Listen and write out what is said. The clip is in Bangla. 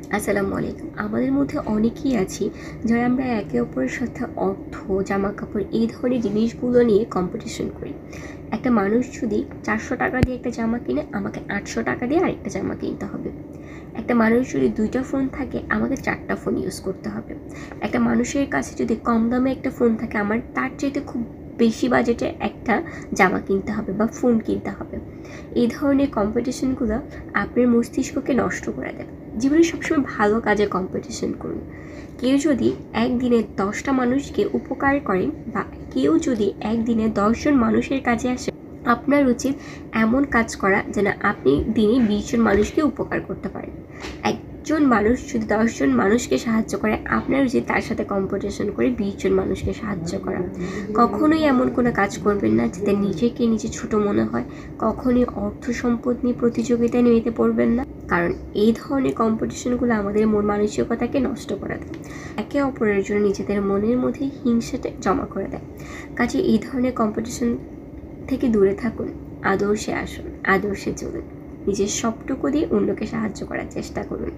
আসসালামু আলাইকুম। আমাদের মধ্যে অনেকেই আছি যারা আমরা একে অপরের সাথে অর্থ, জামা কাপড় এই ধরনের জিনিসগুলো নিয়ে কম্পিটিশন করি। একটা মানুষ যদি 400 টাকা দিয়ে একটা জামা কিনে, আমাকে 800 টাকা দিয়ে আরেকটা জামা কিনতে হবে। একটা মানুষ যদি 2টা ফোন থাকে, আমাকে 4টা ফোন ইউজ করতে হবে। একটা মানুষের কাছে যদি কম দামে একটা ফোন থাকে, আমার তার চাইতে খুব বেশি বাজেটে একটা জামা কিনতে হবে বা ফোন কিনতে হবে। এই ধরনের কম্পিটিশনগুলো আপনার মস্তিষ্ককে নষ্ট করে দেয়। জীবনে সবসময় ভালো কাজে কম্পিটিশন করুন। কেউ যদি একদিনে 10টা মানুষকে উপকার করে বা কেউ যদি একদিনে 10জন মানুষের কাজে আসে, আপনার উচিত এমন কাজ করা যেন আপনি দিনে 20জন মানুষকে উপকার করতে পারেন। একজন মানুষ যদি 10জন মানুষকে সাহায্য করে, আপনার উচিত তার সাথে কম্পিটিশন করে 20জন মানুষকে সাহায্য করা। কখনোই এমন কোনো কাজ করবেন না যাতে নিজে ছোট মনে হয়। কখনোই অর্থ সম্পদ নিয়ে প্রতিযোগিতায় মেতে পড়বেন না, কারণ এই ধরনের কম্পিটিশনগুলো আমাদের মন মানসিকতাকে নষ্ট করে দেয়। একে অপরের জন্য নিজেদের মনের মধ্যে হিংসাটা জমা করে দেয়। কাজে এই ধরনের কম্পিটিশন থেকে দূরে থাকুন। আদর্শে আসুন, আদর্শে চলুন। নিজের সবটুকু দিয়ে অন্যকে সাহায্য করার চেষ্টা করুন।